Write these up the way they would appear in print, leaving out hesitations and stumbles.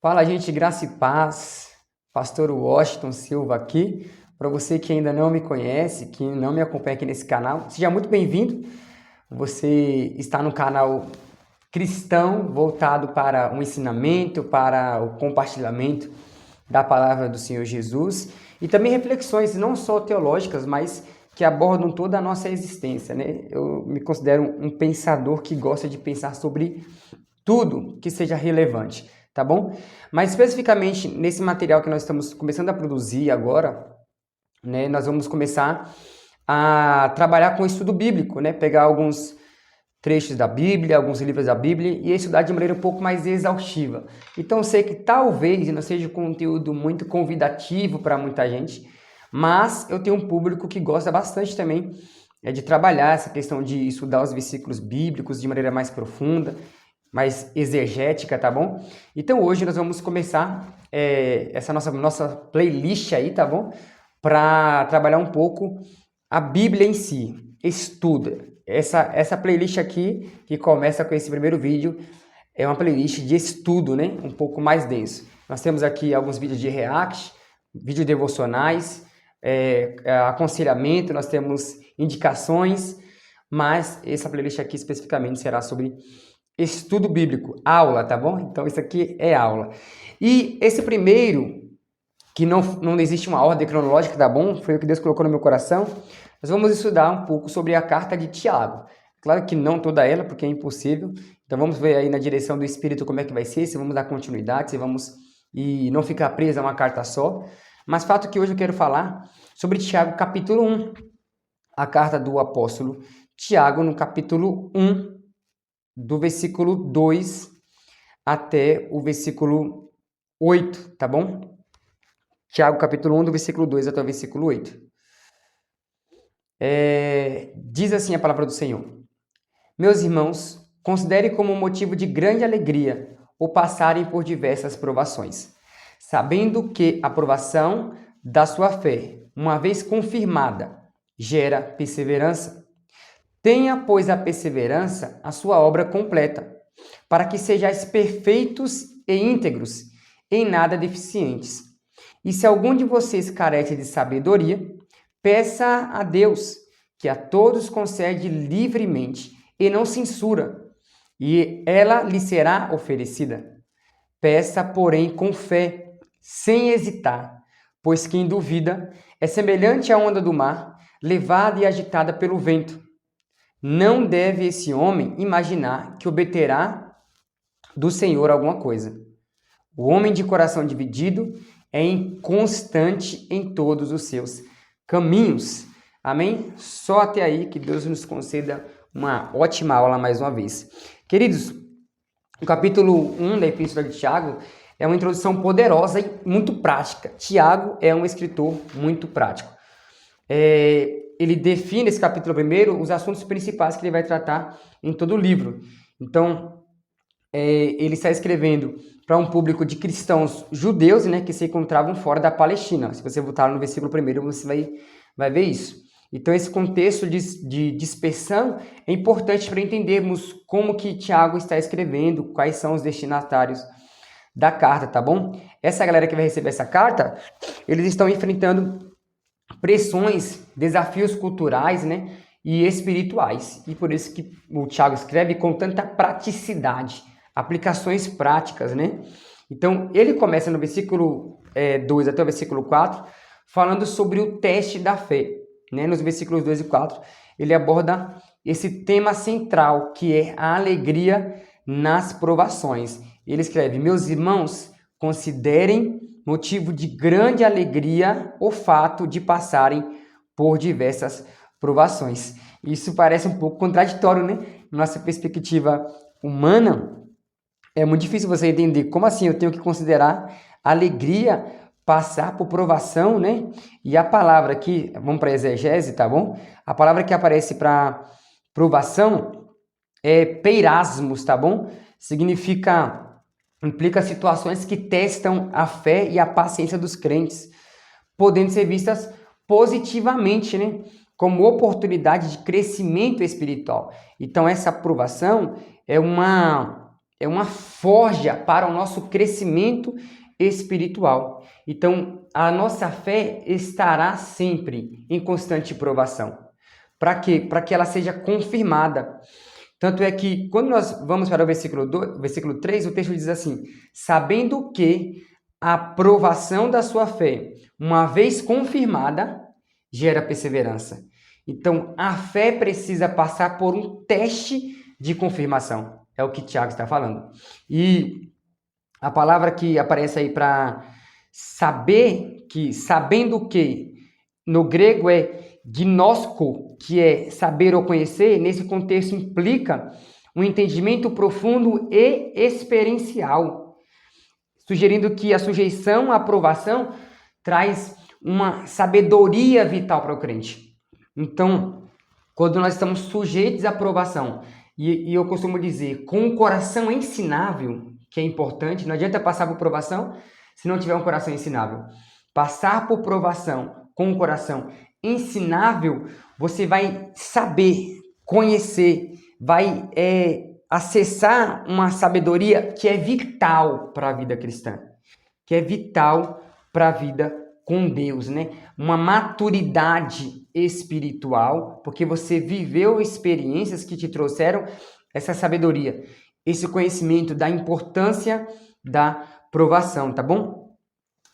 Fala, gente, graça e paz. Pastor Washington Silva aqui. Para você que ainda não me conhece, que não me acompanha aqui nesse canal, seja muito bem-vindo. Você está no canal cristão voltado para o ensinamento, para o compartilhamento da palavra do Senhor Jesus e também reflexões não só teológicas, mas que abordam toda a nossa existência, né? Eu me considero um pensador que gosta de pensar sobre tudo que seja relevante, tá bom? Mas especificamente nesse material que nós estamos começando a produzir agora, né, nós vamos começar a trabalhar com o estudo bíblico, né? Pegar alguns trechos da Bíblia, alguns livros da Bíblia e estudar de maneira um pouco mais exaustiva. Então eu sei que talvez não seja um conteúdo muito convidativo para muita gente, mas eu tenho um público que gosta bastante também de trabalhar essa questão de estudar os versículos bíblicos de maneira mais profunda, mais exegética, tá bom? Então hoje nós vamos começar essa nossa playlist aí, tá bom? Para trabalhar um pouco a Bíblia em si. Estuda. Essa playlist aqui, que começa com esse primeiro vídeo, é uma playlist de estudo, né? Um pouco mais denso. Nós temos aqui alguns vídeos de react, vídeos devocionais, aconselhamento, nós temos indicações, mas essa playlist aqui especificamente será sobre estudo bíblico, aula, tá bom? Então isso aqui é aula. E esse primeiro, que não existe uma ordem cronológica, tá bom? Foi o que Deus colocou no meu coração. Nós vamos estudar um pouco sobre a carta de Tiago. Claro que não toda ela, porque é impossível. Então vamos ver aí na direção do Espírito como é que vai ser, se vamos dar continuidade, se vamos e não ficar preso a uma carta só. Mas fato que hoje eu quero falar sobre Tiago, capítulo 1. A carta do apóstolo Tiago, no capítulo 1, do versículo 2 até o versículo 8, tá bom? Tiago, capítulo 1, do versículo 2 até o versículo 8. Diz assim a palavra do Senhor: Meus irmãos, considere como motivo de grande alegria o passarem por diversas provações, sabendo que a provação da sua fé, uma vez confirmada, gera perseverança. Tenha, pois, a perseverança a sua obra completa, para que sejais perfeitos e íntegros, em nada deficientes. E se algum de vocês carece de sabedoria, peça a Deus, que a todos concede livremente e não censura, e ela lhe será oferecida. Peça, porém, com fé, sem hesitar, pois quem duvida é semelhante à onda do mar, levada e agitada pelo vento. Não deve esse homem imaginar que obterá do Senhor alguma coisa. O homem de coração dividido é inconstante em todos os seus caminhos. Amém? Só até aí, que Deus nos conceda uma ótima aula mais uma vez. Queridos, o capítulo 1 da Epístola de Tiago é uma introdução poderosa e muito prática. Tiago é um escritor muito prático. Ele define esse capítulo primeiro os assuntos principais que ele vai tratar em todo o livro. Então, ele está escrevendo para um público de cristãos judeus, né, que se encontravam fora da Palestina. Se você voltar no versículo primeiro, você vai ver isso. Então, esse contexto de dispersão é importante para entendermos como que Tiago está escrevendo, quais são os destinatários da carta, tá bom? Essa galera que vai receber essa carta, eles estão enfrentando pressões, desafios culturais, né, e espirituais. E por isso que o Tiago escreve com tanta praticidade, aplicações práticas, né? Então, ele começa no versículo 2 até o versículo 4, falando sobre o teste da fé, né? Nos versículos 2 e 4, ele aborda esse tema central, que é a alegria nas provações. Ele escreve: Meus irmãos, considerem motivo de grande alegria o fato de passarem por diversas provações. Isso parece um pouco contraditório, né? Nossa perspectiva humana, é muito difícil você entender como assim eu tenho que considerar alegria passar por provação, né? E a palavra aqui, vamos para a exegese, tá bom? A palavra que aparece para provação é peirasmos, tá bom? Implica situações que testam a fé e a paciência dos crentes, podendo ser vistas positivamente, né? Como oportunidade de crescimento espiritual. Então, essa aprovação é é uma forja para o nosso crescimento espiritual. Então, a nossa fé estará sempre em constante provação. Para quê? Para que ela seja confirmada. Tanto é que, quando nós vamos para o versículo 3, o texto diz assim: sabendo que a provação da sua fé, uma vez confirmada, gera perseverança. Então, a fé precisa passar por um teste de confirmação. É o que Tiago está falando. E a palavra que aparece aí para saber, que sabendo que, no grego é gnosko, que é saber ou conhecer, nesse contexto implica um entendimento profundo e experiencial, sugerindo que a sujeição à aprovação traz uma sabedoria vital para o crente. Então, quando nós estamos sujeitos à aprovação, e eu costumo dizer, com um coração ensinável, que é importante, não adianta passar por provação se não tiver um coração ensinável. Passar por provação com um coração ensinável, você vai saber, conhecer, vai acessar uma sabedoria que é vital para a vida cristã, que é vital para a vida com Deus, né? Uma maturidade espiritual, porque você viveu experiências que te trouxeram essa sabedoria, esse conhecimento da importância da provação, tá bom?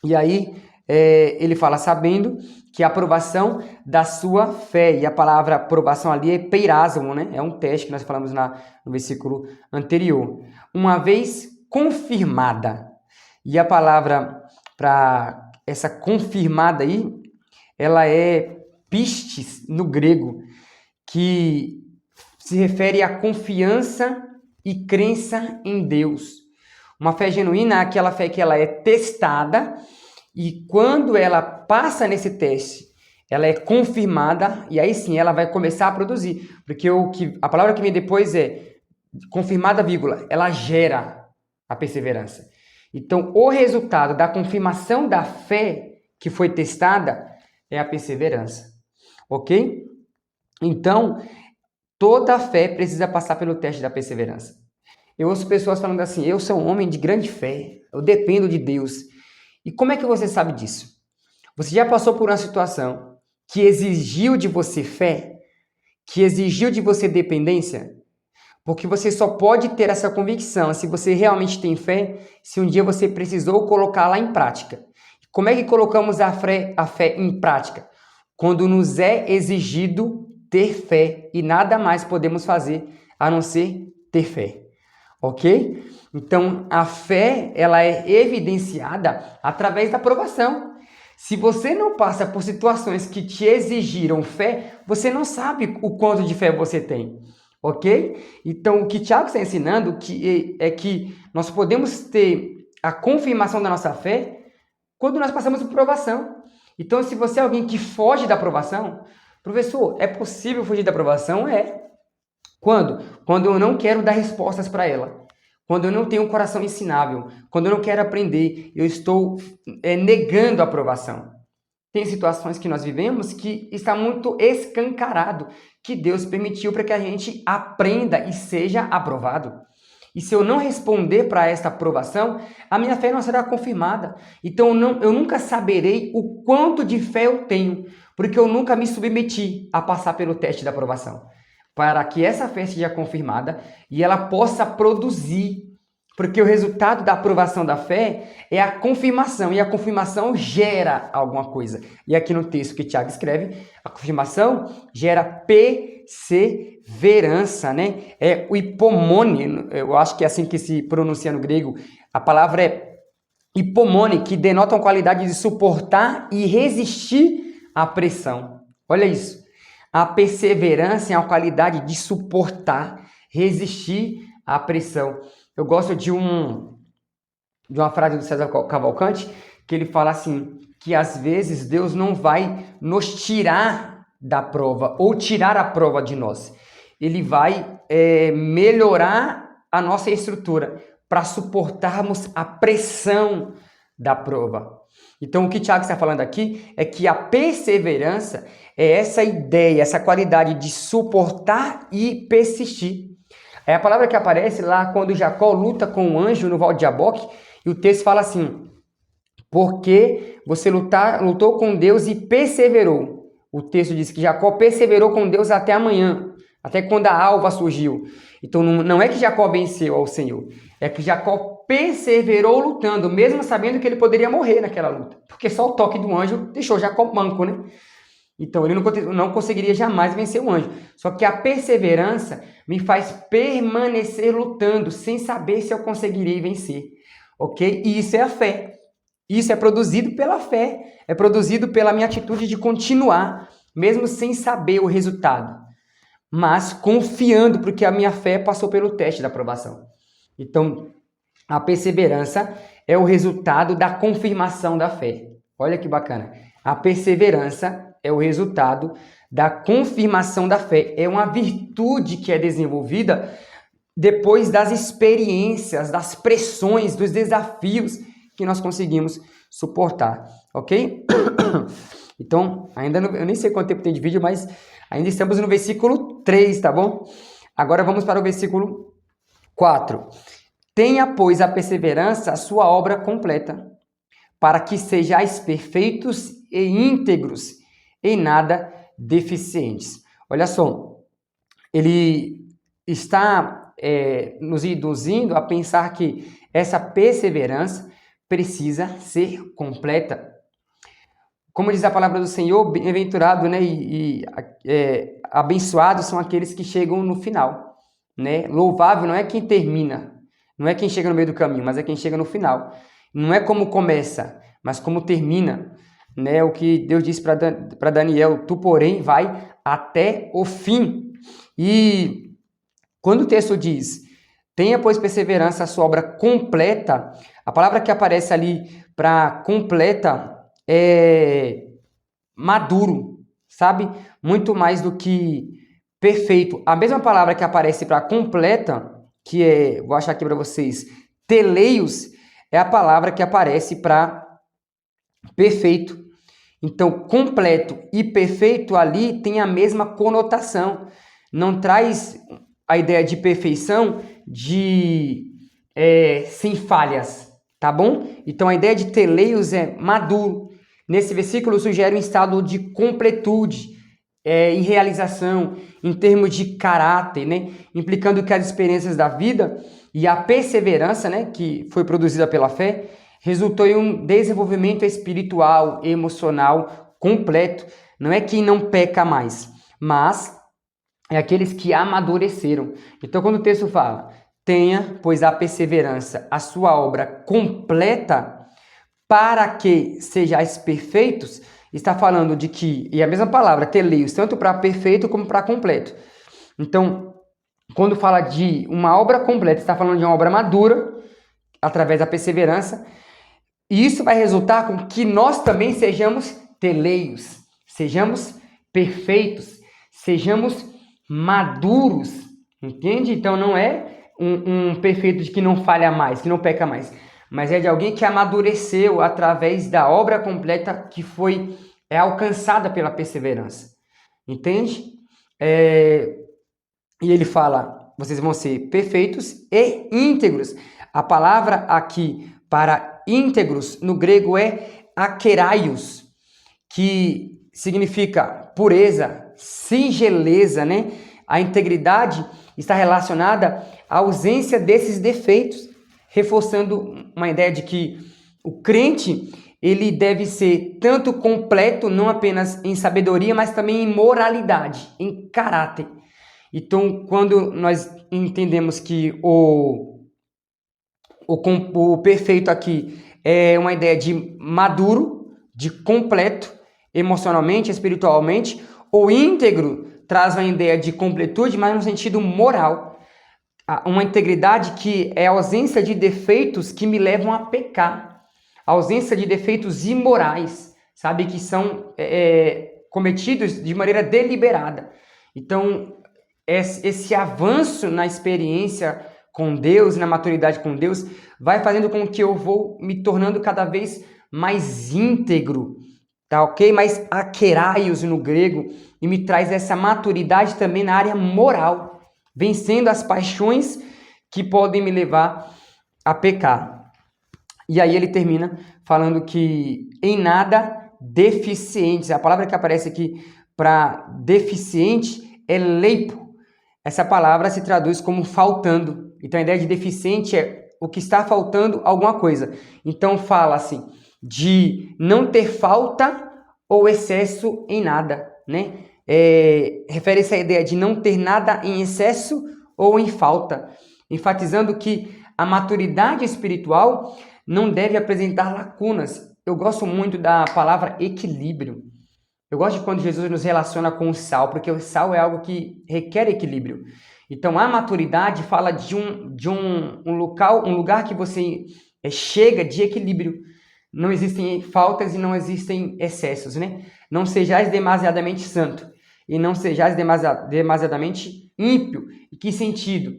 E aí, ele fala, sabendo que a aprovação da sua fé, e a palavra aprovação ali é peirasmo, né? É um teste que nós falamos no versículo anterior. Uma vez confirmada, e a palavra para essa confirmada aí, ela é pistis no grego, que se refere à confiança e crença em Deus. Uma fé genuína é aquela fé que ela é testada e quando ela passa nesse teste, ela é confirmada e aí sim ela vai começar a produzir. Porque a palavra que vem depois é confirmada, vírgula, ela gera a perseverança. Então, o resultado da confirmação da fé que foi testada é a perseverança. Ok? Então, toda fé precisa passar pelo teste da perseverança. Eu ouço pessoas falando assim, eu sou um homem de grande fé, eu dependo de Deus. E como é que você sabe disso? Você já passou por uma situação que exigiu de você fé? Que exigiu de você dependência? Porque você só pode ter essa convicção se você realmente tem fé, se um dia você precisou colocá-la em prática. Como é que colocamos a fé em prática? Quando nos é exigido ter fé e nada mais podemos fazer a não ser ter fé. Ok? Então, a fé, ela é evidenciada através da aprovação. Se você não passa por situações que te exigiram fé, você não sabe o quanto de fé você tem. Ok? Então, o que Tiago está ensinando é que nós podemos ter a confirmação da nossa fé quando nós passamos por provação. Então, se você é alguém que foge da aprovação, professor, é possível fugir da aprovação? É. Quando? Quando eu não quero dar respostas para ela. Quando eu não tenho um coração ensinável. Quando eu não quero aprender, eu estou negando a aprovação. Tem situações que nós vivemos que está muito escancarado, que Deus permitiu para que a gente aprenda e seja aprovado. E se eu não responder para esta aprovação, a minha fé não será confirmada. Então eu nunca saberei o quanto de fé eu tenho, porque eu nunca me submeti a passar pelo teste da aprovação. Para que essa fé seja confirmada e ela possa produzir. Porque o resultado da aprovação da fé é a confirmação, e a confirmação gera alguma coisa. E aqui no texto que Tiago escreve, a confirmação gera perseverança, né? É o hipomone, eu acho que é assim que se pronuncia no grego. A palavra é hipomone, que denota uma qualidade de suportar e resistir à pressão. Olha isso. A perseverança é uma qualidade de suportar, resistir à pressão. Eu gosto de uma frase do César Cavalcanti, que ele fala assim, que às vezes Deus não vai nos tirar da prova, ou tirar a prova de nós. Ele vai melhorar a nossa estrutura, para suportarmos a pressão da prova. Então, o que Tiago está falando aqui é que a perseverança é essa ideia, essa qualidade de suportar e persistir. É a palavra que aparece lá quando Jacó luta com o anjo no Val de Jaboque, e o texto fala assim: porque você lutou com Deus e perseverou. O texto diz que Jacó perseverou com Deus até amanhã, até quando a alva surgiu. Então não é que Jacó venceu ao Senhor, é que Jacó perseverou lutando, mesmo sabendo que ele poderia morrer naquela luta, porque só o toque do anjo deixou Jacó manco, né? Então ele não conseguiria jamais vencer o anjo. Só que a perseverança me faz permanecer lutando, sem saber se eu conseguirei vencer, ok? E isso é a fé. Isso é produzido pela fé, é produzido pela minha atitude de continuar, mesmo sem saber o resultado, mas confiando, porque a minha fé passou pelo teste da aprovação. Então, a perseverança é o resultado da confirmação da fé. Olha que bacana. A perseverança é o resultado da confirmação da fé. É uma virtude que é desenvolvida depois das experiências, das pressões, dos desafios que nós conseguimos suportar, ok? Então, eu nem sei quanto tempo tem de vídeo, mas ainda estamos no versículo 3, tá bom? Agora vamos para o versículo 4. Tenha, pois, a perseverança a sua obra completa, para que sejais perfeitos e íntegros, em nada deficientes. Olha só, ele está nos induzindo a pensar que essa perseverança precisa ser completa. Como diz a palavra do Senhor, bem-aventurado, né, abençoados são aqueles que chegam no final, né? Louvável não é quem termina, não é quem chega no meio do caminho, mas é quem chega no final. Não é como começa, mas como termina, né? O que Deus disse para Daniel: tu, porém, vai até o fim. E quando o texto diz: tenha, pois, perseverança a sua obra completa, a palavra que aparece ali para completa é maduro, sabe? Muito mais do que perfeito. A mesma palavra que aparece para completa, que é, vou achar aqui para vocês, teleios, é a palavra que aparece para perfeito. Então, completo e perfeito ali tem a mesma conotação. Não traz a ideia de perfeição sem falhas, tá bom? Então, a ideia de teleios é maduro. Nesse versículo, sugere um estado de completude, em realização, em termos de caráter, né? Implicando que as experiências da vida e a perseverança, né, que foi produzida pela fé, resultou em um desenvolvimento espiritual, emocional completo. Não é quem não peca mais, mas é aqueles que amadureceram. Então, quando o texto fala: tenha, pois, a perseverança a sua obra completa, para que sejais perfeitos, está falando de que, e a mesma palavra, teleios, tanto para perfeito como para completo. Então, quando fala de uma obra completa, está falando de uma obra madura, através da perseverança, e isso vai resultar com que nós também sejamos teleios, sejamos perfeitos, sejamos maduros, entende? Então, não é um perfeito de que não falha mais, que não peca mais, mas é de alguém que amadureceu através da obra completa que foi alcançada pela perseverança, entende? E ele fala: vocês vão ser perfeitos e íntegros. A palavra aqui para íntegros no grego é akeraios, que significa pureza, singeleza, né? A integridade está relacionada à ausência desses defeitos, reforçando uma ideia de que o crente, ele deve ser tanto completo, não apenas em sabedoria, mas também em moralidade, em caráter. Então, quando nós entendemos que o perfeito aqui é uma ideia de maduro, de completo, emocionalmente, espiritualmente, o íntegro traz uma ideia de completude, mas no sentido moral. Uma integridade que é a ausência de defeitos que me levam a pecar. A ausência de defeitos imorais, sabe? Que são cometidos de maneira deliberada. Então, esse avanço na experiência com Deus, na maturidade com Deus, vai fazendo com que eu vou me tornando cada vez mais íntegro, tá ok? Mais akeraios no grego, e me traz essa maturidade também na área moral, vencendo as paixões que podem me levar a pecar. E aí ele termina falando que em nada deficientes. A palavra que aparece aqui para deficiente é leipo. Essa palavra se traduz como faltando. Então a ideia de deficiente é o que está faltando alguma coisa. Então fala-se de não ter falta ou excesso em nada, né? Refere-se à ideia de não ter nada em excesso ou em falta, enfatizando que a maturidade espiritual não deve apresentar lacunas. Eu gosto muito da palavra equilíbrio. Eu gosto de quando Jesus nos relaciona com o sal, porque o sal é algo que requer equilíbrio. Então, a maturidade fala de um lugar que você chega de equilíbrio. Não existem faltas e não existem excessos, né? Não sejais demasiadamente santo e não sejais demasiadamente ímpio. Em que sentido?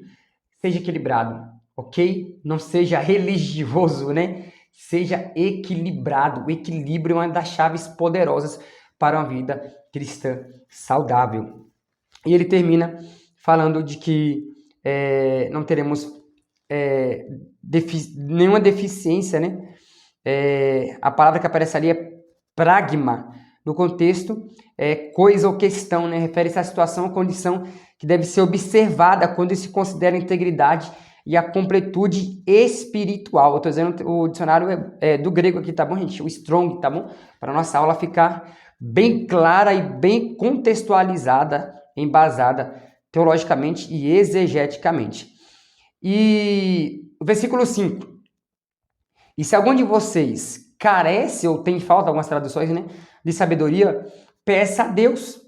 Seja equilibrado, ok? Não seja religioso, né? Seja equilibrado. O equilíbrio é uma das chaves poderosas para uma vida cristã saudável. E ele termina falando de que não teremos nenhuma deficiência, né? A palavra que aparece ali é pragma. No contexto, coisa ou questão, né? Refere-se à situação ou condição que deve ser observada quando se considera a integridade e a completude espiritual. Eu estou dizendo o dicionário do grego aqui, tá bom, gente? O Strong, tá bom? Para a nossa aula ficar bem clara e bem contextualizada, embasada teologicamente e exegeticamente. E o versículo 5. E se algum de vocês carece ou tem falta, algumas traduções, né, de sabedoria, peça a Deus,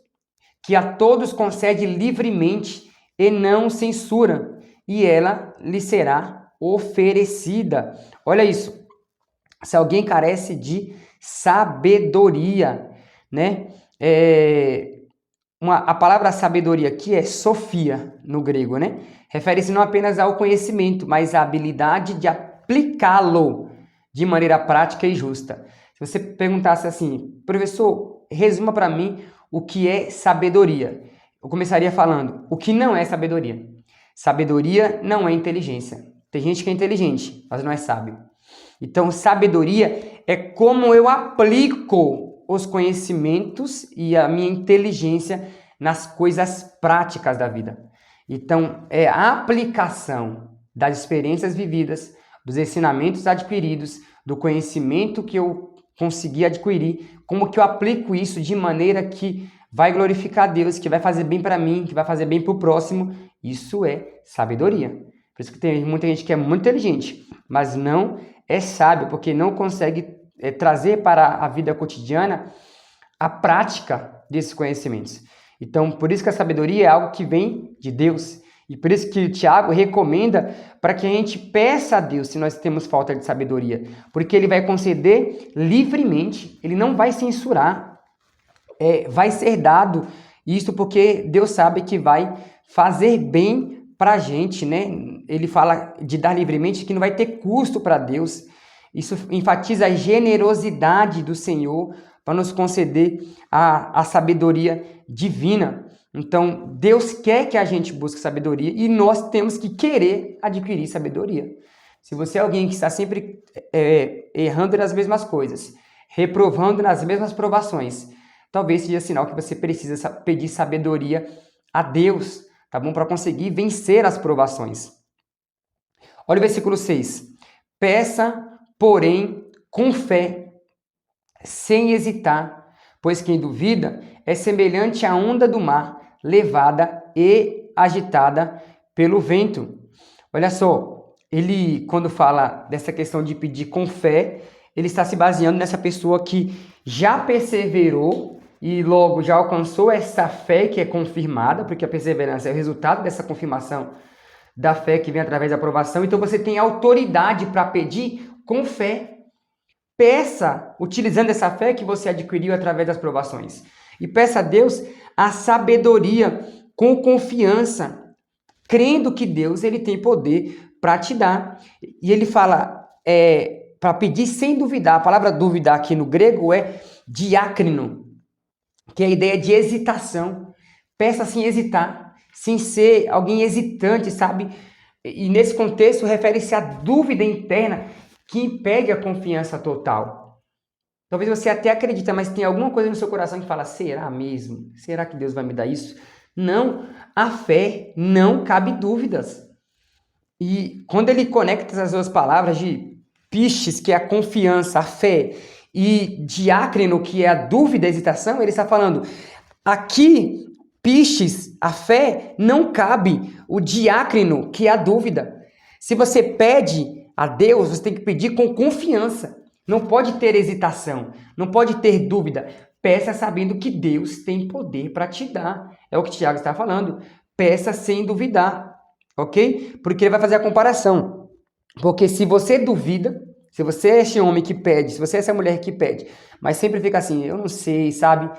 que a todos concede livremente e não censura, e ela lhe será oferecida. Olha isso. Se alguém carece de sabedoria, né? A palavra sabedoria aqui é sofia no grego, né? Refere-se não apenas ao conhecimento, mas à habilidade de aplicá-lo de maneira prática e justa. Se você perguntasse assim, professor, resuma para mim o que é sabedoria. Eu começaria falando, o que não é sabedoria? Sabedoria não é inteligência. Tem gente que é inteligente, mas não é sábio. Então, sabedoria é como eu aplico os conhecimentos e a minha inteligência nas coisas práticas da vida. Então, é a aplicação das experiências vividas, dos ensinamentos adquiridos, do conhecimento que eu consegui adquirir, como que eu aplico isso de maneira que vai glorificar a Deus, que vai fazer bem para mim, que vai fazer bem para o próximo. Isso é sabedoria. Por isso que tem muita gente que é muito inteligente, mas não é sábio, porque não consegue trazer para a vida cotidiana a prática desses conhecimentos. Então, por isso que a sabedoria é algo que vem de Deus. E por isso que o Tiago recomenda para que a gente peça a Deus se nós temos falta de sabedoria. Porque ele vai conceder livremente, ele não vai censurar. Vai ser dado isso porque Deus sabe que vai fazer bem para a gente, né? Ele fala de dar livremente que não vai ter custo para Deus. Isso enfatiza a generosidade do Senhor para nos conceder a sabedoria divina. Então, Deus quer que a gente busque sabedoria e nós temos que querer adquirir sabedoria. Se você é alguém que está sempre errando nas mesmas coisas, reprovando nas mesmas provações, talvez seja sinal que você precisa pedir sabedoria a Deus, tá bom? Para conseguir vencer as provações. Olha o versículo 6. Peça, porém, com fé, sem hesitar, pois quem duvida é semelhante à onda do mar, levada e agitada pelo vento. Olha só, ele, quando fala dessa questão de pedir com fé, ele está se baseando nessa pessoa que já perseverou e logo já alcançou essa fé que é confirmada, porque a perseverança é o resultado dessa confirmação da fé que vem através da aprovação. Então você tem autoridade para pedir com fé. Peça, utilizando essa fé que você adquiriu através das provações. E peça a Deus a sabedoria com confiança, crendo que Deus ele tem poder para te dar. E ele fala para pedir sem duvidar. A palavra duvidar aqui no grego é diácrino, que é a ideia de hesitação. Peça sem hesitar. sem ser alguém hesitante, sabe? E nesse contexto refere-se à dúvida interna que impede a confiança total. Talvez você até acredita, mas tem alguma coisa no seu coração que fala, será mesmo? Será que Deus vai me dar isso? Não, a fé não cabe dúvidas. E quando ele conecta essas duas palavras de pistes, que é a confiança, a fé, e diácrino, que é a dúvida, a hesitação, ele está falando, aqui, pistes, a fé, não cabe o diácrino, que é a dúvida. Se você pede a Deus, você tem que pedir com confiança. Não pode ter hesitação, não pode ter dúvida. Peça sabendo que Deus tem poder para te dar. É o que Tiago está falando. Peça sem duvidar, ok? Porque ele vai fazer a comparação. Porque se você duvida, se você é esse homem que pede, se você é essa mulher que pede, mas sempre fica assim, eu não sei, sabe?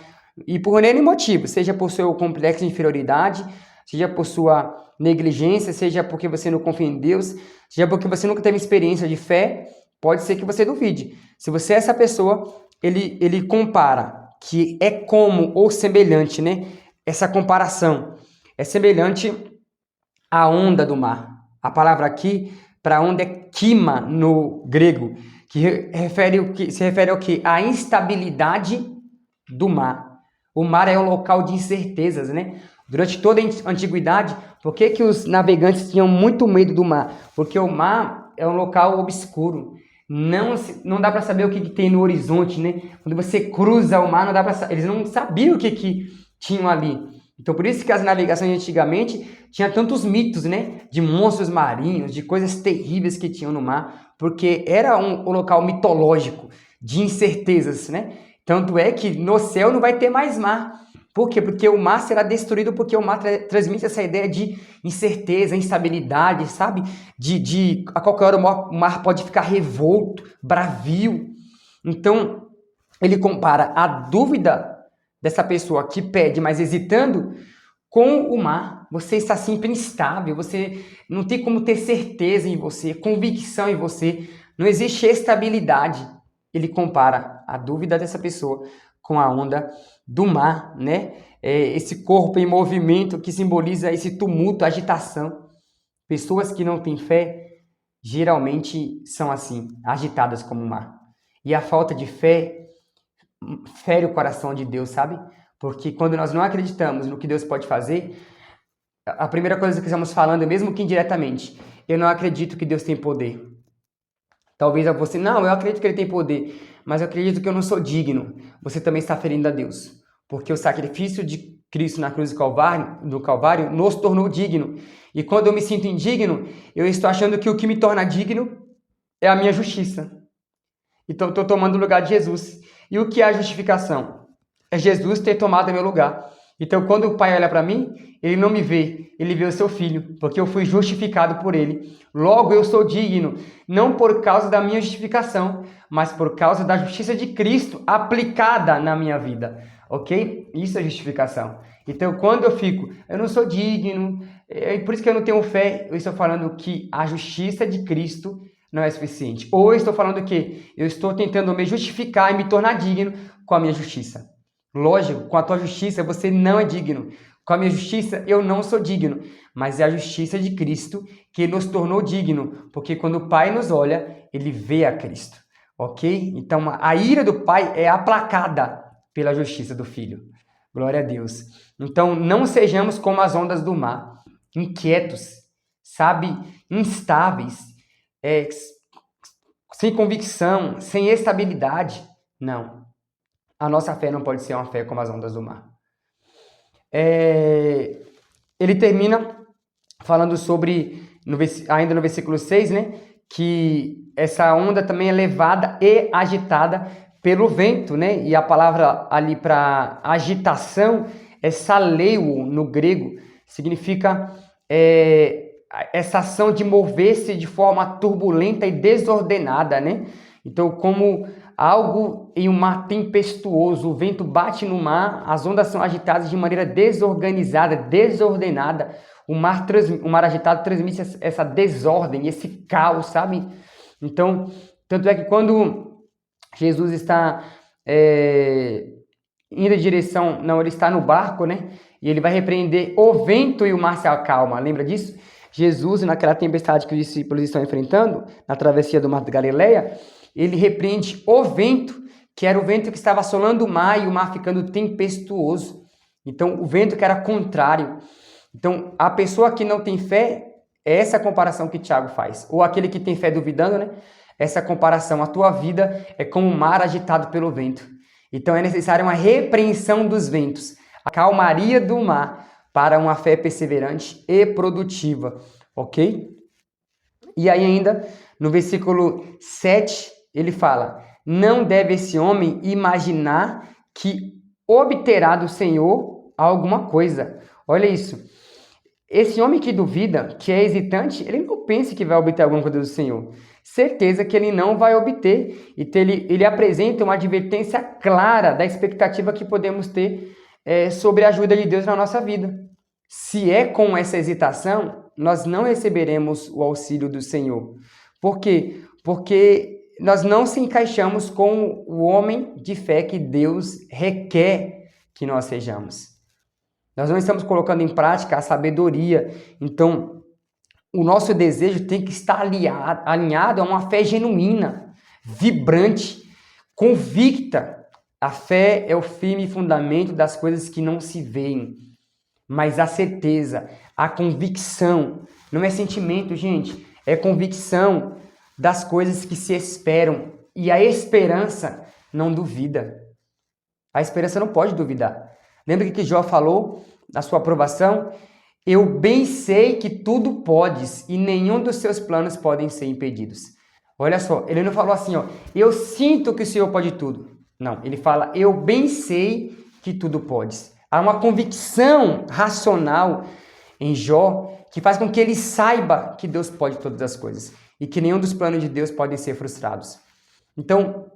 E por nenhum motivo, seja por seu complexo de inferioridade, seja por sua negligência, seja porque você não confia em Deus, seja porque você nunca teve experiência de fé, pode ser que você duvide. Se você é essa pessoa, ele compara, que é como ou semelhante, né? Essa comparação é semelhante à onda do mar. A palavra aqui para onda é quima no grego, que se refere ao quê? À instabilidade do mar. O mar é um local de incertezas, né? Durante toda a antiguidade, por que os navegantes tinham muito medo do mar? Porque o mar é um local obscuro. Não dá para saber o que tem no horizonte, né? Quando você cruza o mar, não dá para eles não sabiam o que tinham ali. Então, por isso que as navegações antigamente tinha tantos mitos, né? De monstros marinhos, de coisas terríveis que tinham no mar, porque era um local mitológico, de incertezas, né? Tanto é que no céu não vai ter mais mar. Por quê? Porque o mar será destruído, porque o mar transmite essa ideia de incerteza, instabilidade, sabe? A qualquer hora o mar pode ficar revolto, bravio. Então, ele compara a dúvida dessa pessoa que pede, mas hesitando, com o mar. Você está sempre instável, você não tem como ter certeza em você, convicção em você, não existe estabilidade. Ele compara a dúvida dessa pessoa com a onda do mar, né? Esse corpo em movimento que simboliza esse tumulto, agitação. Pessoas que não têm fé geralmente são assim, agitadas como o mar. E a falta de fé fere o coração de Deus, sabe? Porque quando nós não acreditamos no que Deus pode fazer, a primeira coisa que estamos falando, mesmo que indiretamente, eu não acredito que Deus tem poder. Talvez você, não, eu acredito que ele tem poder, mas eu acredito que eu não sou digno. Você também está ferindo a Deus. Porque o sacrifício de Cristo na cruz do Calvário nos tornou digno. E quando eu me sinto indigno, eu estou achando que o que me torna digno é a minha justiça. Então, eu estou tomando o lugar de Jesus. E o que é a justificação? É Jesus ter tomado meu lugar. Então, quando o Pai olha para mim, ele não me vê, ele vê o seu filho, porque eu fui justificado por ele. Logo, eu sou digno, não por causa da minha justificação, mas por causa da justiça de Cristo aplicada na minha vida, ok? Isso é justificação. Então, quando eu não sou digno, por isso que eu não tenho fé, eu estou falando que a justiça de Cristo não é suficiente. Ou eu estou falando que eu estou tentando me justificar e me tornar digno com a minha justiça. Lógico, com a tua justiça você não é digno. Com a minha justiça eu não sou digno. Mas é a justiça de Cristo que nos tornou digno. Porque quando o Pai nos olha, ele vê a Cristo. Ok? Então a ira do Pai é aplacada pela justiça do Filho. Glória a Deus. Então não sejamos como as ondas do mar, inquietos, sabe? Instáveis, sem convicção, sem estabilidade. Não. A nossa fé não pode ser uma fé como as ondas do mar. Ele termina falando sobre, ainda no versículo 6, né, que essa onda também é levada e agitada pelo vento, né? E a palavra ali para agitação é saleu no grego, significa essa ação de mover-se de forma turbulenta e desordenada, né? Então, como algo em um mar tempestuoso, o vento bate no mar, as ondas são agitadas de maneira desorganizada, desordenada. O mar agitado transmite essa desordem, esse caos, sabe? Então, tanto é que quando Jesus está indo em direção, não, ele está no barco, né? E ele vai repreender o vento e o mar se acalma. Lembra disso? Jesus, naquela tempestade que os discípulos estão enfrentando, na travessia do mar da Galileia, ele repreende o vento, que era o vento que estava assolando o mar e o mar ficando tempestuoso. Então, o vento que era contrário. Então, a pessoa que não tem fé, é essa comparação que Tiago faz. Ou aquele que tem fé duvidando, né? Essa comparação. A tua vida é como um mar agitado pelo vento. Então, é necessária uma repreensão dos ventos, a calmaria do mar, para uma fé perseverante e produtiva, ok? E aí ainda, no versículo 7, ele fala: não deve esse homem imaginar que obterá do Senhor alguma coisa. Olha isso. Esse homem que duvida, que é hesitante, ele não pensa que vai obter alguma coisa do Senhor. Certeza que ele não vai obter. Então ele apresenta uma advertência clara da expectativa que podemos ter sobre a ajuda de Deus na nossa vida. Se é com essa hesitação, nós não receberemos o auxílio do Senhor. Por quê? Porque nós não se encaixamos com o homem de fé que Deus requer que nós sejamos. Nós não estamos colocando em prática a sabedoria. Então, o nosso desejo tem que estar alinhado a uma fé genuína, vibrante, convicta. A fé é o firme fundamento das coisas que não se veem. Mas a certeza, a convicção, não é sentimento, gente, é convicção das coisas que se esperam. E a esperança não duvida. A esperança não pode duvidar. Lembra que Jó falou na sua aprovação? Eu bem sei que tudo podes e nenhum dos seus planos podem ser impedidos. Olha só, ele não falou assim, ó, eu sinto que o Senhor pode tudo. Não, ele fala, eu bem sei que tudo podes. Há uma convicção racional em Jó que faz com que ele saiba que Deus pode todas as coisas e que nenhum dos planos de Deus podem ser frustrados. Então,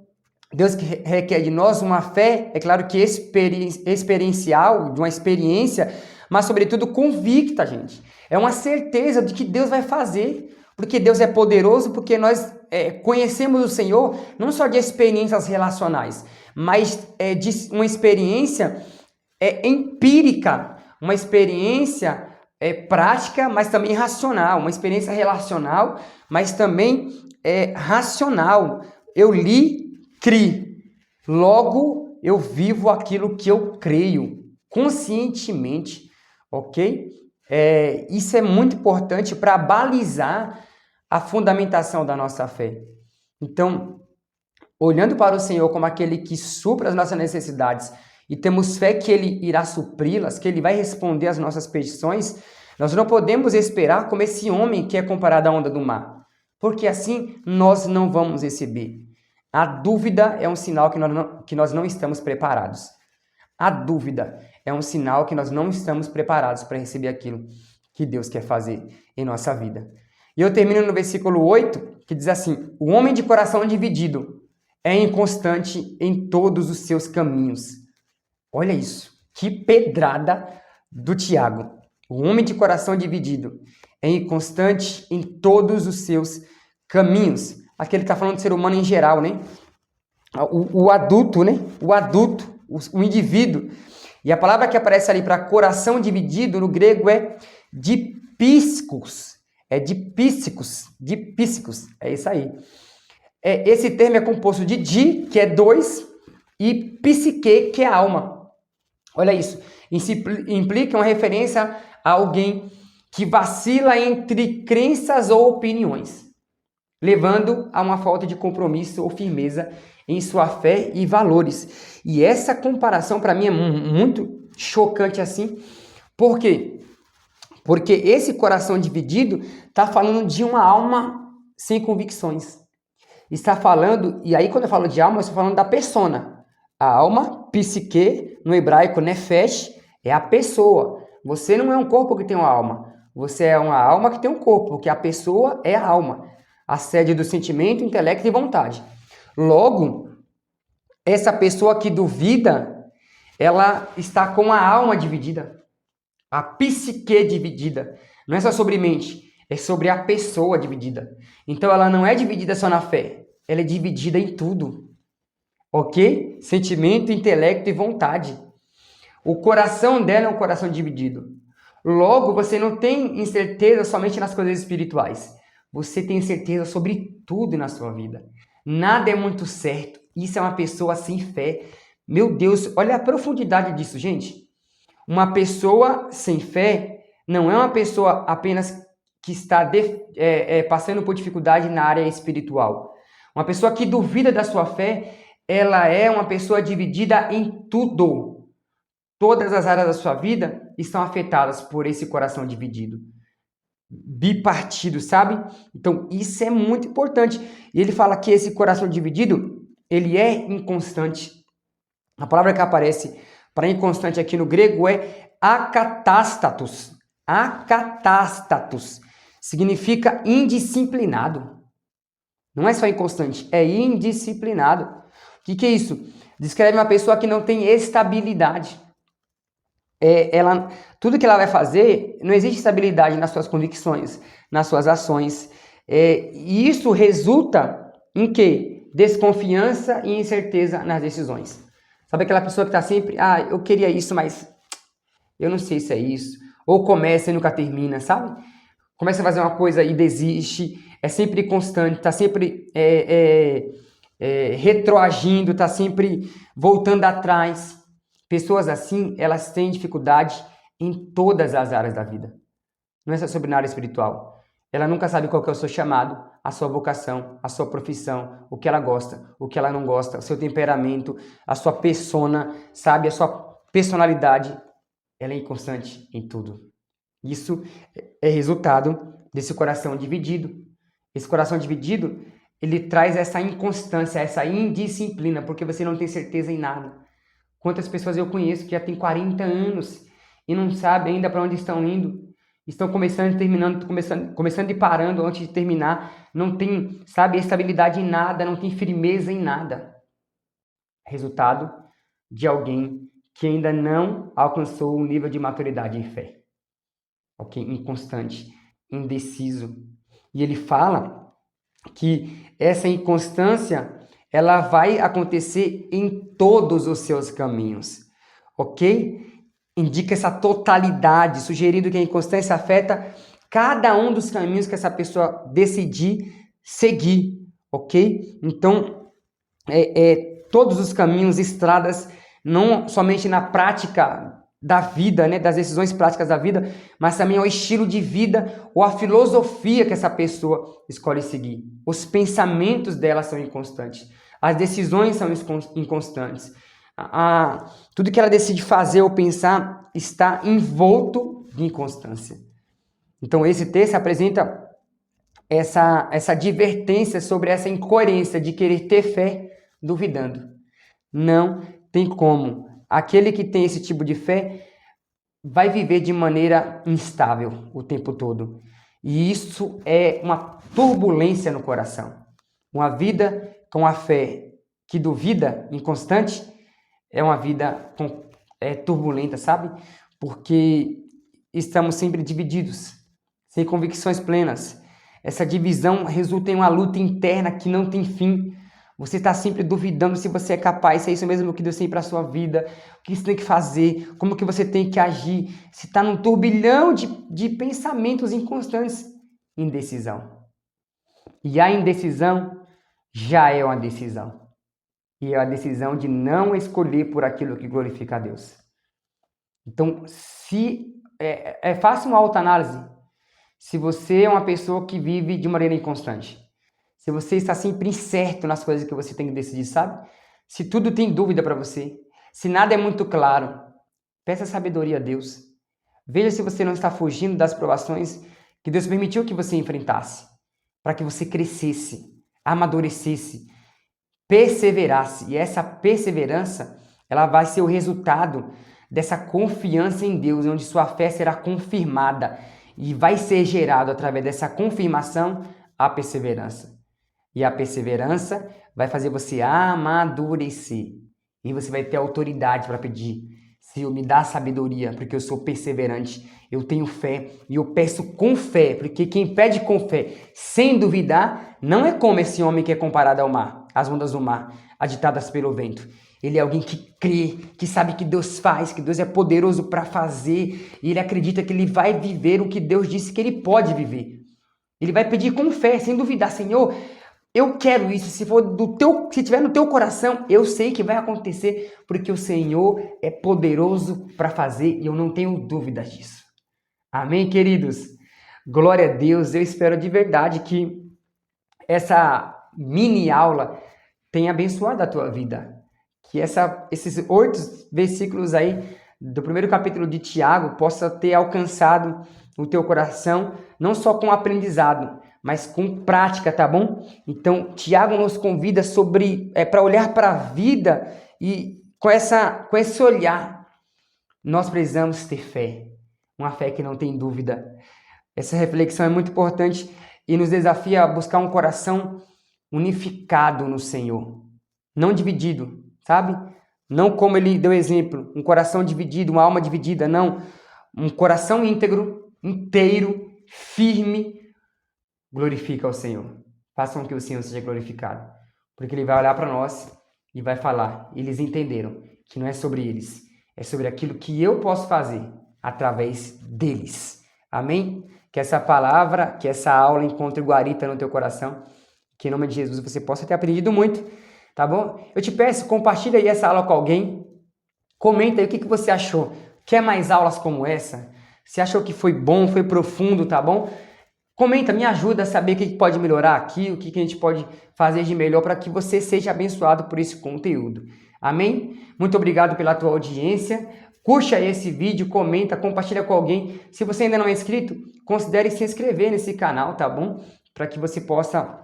Deus requer de nós uma fé, é claro que experiencial, de uma experiência, mas sobretudo convicta, gente. É uma certeza de que Deus vai fazer, porque Deus é poderoso, porque nós conhecemos o Senhor, não só de experiências relacionais, mas de uma experiência empírica, uma experiência prática, mas também racional, uma experiência relacional, mas também racional. Eu li, criei, logo eu vivo aquilo que eu creio, conscientemente, ok? Isso é muito importante para balizar a fundamentação da nossa fé. Então, olhando para o Senhor como aquele que supra as nossas necessidades e temos fé que Ele irá supri-las, que Ele vai responder às nossas petições, nós não podemos esperar como esse homem que é comparado à onda do mar, porque assim nós não vamos receber. A dúvida é um sinal que nós não estamos preparados. A dúvida é um sinal que nós não estamos preparados para receber aquilo que Deus quer fazer em nossa vida. E eu termino no versículo 8, que diz assim: o homem de coração dividido é inconstante em todos os seus caminhos. Olha isso, que pedrada do Tiago. O homem de coração dividido é inconstante em todos os seus caminhos. Aqui ele está falando do ser humano em geral, né? O adulto, né? O adulto, o indivíduo. E a palavra que aparece ali para coração dividido no grego é dipísicos. É dipísicos, é isso aí. Esse termo é composto de di, que é dois, e psique, que é alma. Olha isso. Isso implica uma referência a alguém que vacila entre crenças ou opiniões, levando a uma falta de compromisso ou firmeza em sua fé e valores. E essa comparação para mim é muito chocante assim. Por quê? Porque esse coração dividido está falando de uma alma sem convicções. Está falando, e aí quando eu falo de alma, eu estou falando da persona. A alma, psique, no hebraico nefesh, é a pessoa. Você não é um corpo que tem uma alma. Você é uma alma que tem um corpo, porque a pessoa é a alma. A sede do sentimento, intelecto e vontade. Logo, essa pessoa que duvida, ela está com a alma dividida. A psique dividida. Não é só sobre mente, é sobre a pessoa dividida. Então ela não é dividida só na fé, ela é dividida em tudo. ok? Sentimento, intelecto e vontade. O coração dela é um coração dividido. Logo, você não tem incerteza somente nas coisas espirituais. Você tem certeza sobre tudo na sua vida. Nada é muito certo. Isso é uma pessoa sem fé. Meu Deus, olha a profundidade disso, gente. Uma pessoa sem fé não é uma pessoa apenas que está passando por dificuldade na área espiritual. Uma pessoa que duvida da sua fé, ela é uma pessoa dividida em tudo. Todas as áreas da sua vida estão afetadas por esse coração dividido. Bipartido, sabe? Então, isso é muito importante. E ele fala que esse coração dividido, ele é inconstante. A palavra que aparece para inconstante aqui no grego é akatástatos. Akatástatos significa indisciplinado. Não é só inconstante, é indisciplinado. O que é isso? Descreve uma pessoa que não tem estabilidade. Tudo que ela vai fazer, não existe estabilidade nas suas convicções, nas suas ações. E isso resulta em quê? Desconfiança e incerteza nas decisões. Sabe aquela pessoa que está sempre, eu queria isso, mas eu não sei se é isso. Ou começa e nunca termina, sabe? Começa a fazer uma coisa e desiste, é sempre constante, está sempre retroagindo, está sempre voltando atrás. Pessoas assim, elas têm dificuldade em todas as áreas da vida. Não é só sobre a área espiritual. Ela nunca sabe qual que é o seu chamado, a sua vocação, a sua profissão, o que ela gosta, o que ela não gosta, o seu temperamento, a sua persona, sabe? A sua personalidade. Ela é inconstante em tudo. Isso é resultado desse coração dividido. Esse coração dividido, ele traz essa inconstância, essa indisciplina, porque você não tem certeza em nada. Quantas pessoas eu conheço que já têm 40 anos e não sabem ainda para onde estão indo. Estão começando e terminando, começando e parando antes de terminar. Não tem, sabe, estabilidade em nada, não tem firmeza em nada. Resultado de alguém que ainda não alcançou o nível de maturidade em fé. Ok? Inconstante, indeciso. E ele fala que essa inconstância ela vai acontecer em todos os seus caminhos, ok? Indica essa totalidade, sugerindo que a inconstância afeta cada um dos caminhos que essa pessoa decidir seguir, ok? Então, todos os caminhos, estradas, não somente na prática da vida, né, das decisões práticas da vida, mas também ao estilo de vida ou a filosofia que essa pessoa escolhe seguir. Os pensamentos dela são inconstantes. As decisões são inconstantes. Tudo que ela decide fazer ou pensar está envolto de inconstância. Então, esse texto apresenta essa advertência sobre essa incoerência de querer ter fé duvidando. Não tem como. Aquele que tem esse tipo de fé vai viver de maneira instável o tempo todo. E isso é uma turbulência no coração. Uma vida com a fé que duvida, inconstante, é uma vida turbulenta, sabe? Porque estamos sempre divididos, sem convicções plenas. Essa divisão resulta em uma luta interna que não tem fim. Você está sempre duvidando se você é capaz, se é isso mesmo que Deus tem para a sua vida, o que você tem que fazer, como que você tem que agir. Você está num turbilhão de pensamentos inconstantes. Indecisão. E a indecisão já é uma decisão. E é a decisão de não escolher por aquilo que glorifica a Deus. Então, se faça uma autoanálise. Se você é uma pessoa que vive de maneira inconstante, se você está sempre incerto nas coisas que você tem que decidir, sabe? Se tudo tem dúvida para você, se nada é muito claro, peça sabedoria a Deus. Veja se você não está fugindo das provações que Deus permitiu que você enfrentasse, para que você crescesse, amadurecesse, perseverasse. E essa perseverança, ela vai ser o resultado dessa confiança em Deus, onde sua fé será confirmada e vai ser gerado através dessa confirmação a perseverança. E a perseverança vai fazer você amadurecer. E você vai ter autoridade para pedir: Senhor, me dá sabedoria, porque eu sou perseverante, eu tenho fé e eu peço com fé, porque quem pede com fé, sem duvidar, não é como esse homem que é comparado ao mar. as ondas do mar, agitadas pelo vento. Ele é alguém que crê, que sabe que Deus faz, que Deus é poderoso para fazer, e ele acredita que ele vai viver o que Deus disse que ele pode viver. Ele vai pedir com fé, sem duvidar, Senhor, eu quero isso, se tiver no teu coração, eu sei que vai acontecer, porque o Senhor é poderoso para fazer e eu não tenho dúvida disso. Amém, queridos? Glória a Deus, eu espero de verdade que essa mini aula tenha abençoado a tua vida. Que esses 8 versículos aí do primeiro capítulo de Tiago possa ter alcançado o teu coração, não só com aprendizado, mas com prática, tá bom? Então, Tiago nos convida para olhar para a vida e com esse olhar, nós precisamos ter fé, uma fé que não tem dúvida. Essa reflexão é muito importante e nos desafia a buscar um coração unificado no Senhor, não dividido, sabe? Não como ele deu exemplo, um coração dividido, uma alma dividida, não. Um coração íntegro, inteiro, firme, glorifica ao Senhor. Façam que o Senhor seja glorificado, porque Ele vai olhar para nós e vai falar. Eles entenderam que não é sobre eles, é sobre aquilo que eu posso fazer através deles. Amém? Que essa palavra, que essa aula encontre guarita no teu coração, que em nome de Jesus você possa ter aprendido muito, tá bom? Eu te peço, compartilha aí essa aula com alguém, comenta aí o que você achou. Quer mais aulas como essa? Você achou que foi bom, foi profundo, tá bom? Comenta, me ajuda a saber o que pode melhorar aqui, o que a gente pode fazer de melhor para que você seja abençoado por esse conteúdo. Amém? Muito obrigado pela tua audiência. Curte esse vídeo, comenta, compartilha com alguém. Se você ainda não é inscrito, considere se inscrever nesse canal, tá bom? Para que você possa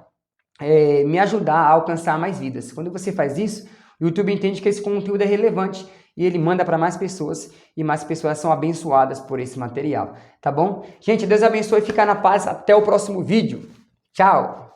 me ajudar a alcançar mais vidas. Quando você faz isso, o YouTube entende que esse conteúdo é relevante e ele manda para mais pessoas e mais pessoas são abençoadas por esse material, tá bom? Gente, Deus abençoe e fica na paz. Até o próximo vídeo. Tchau!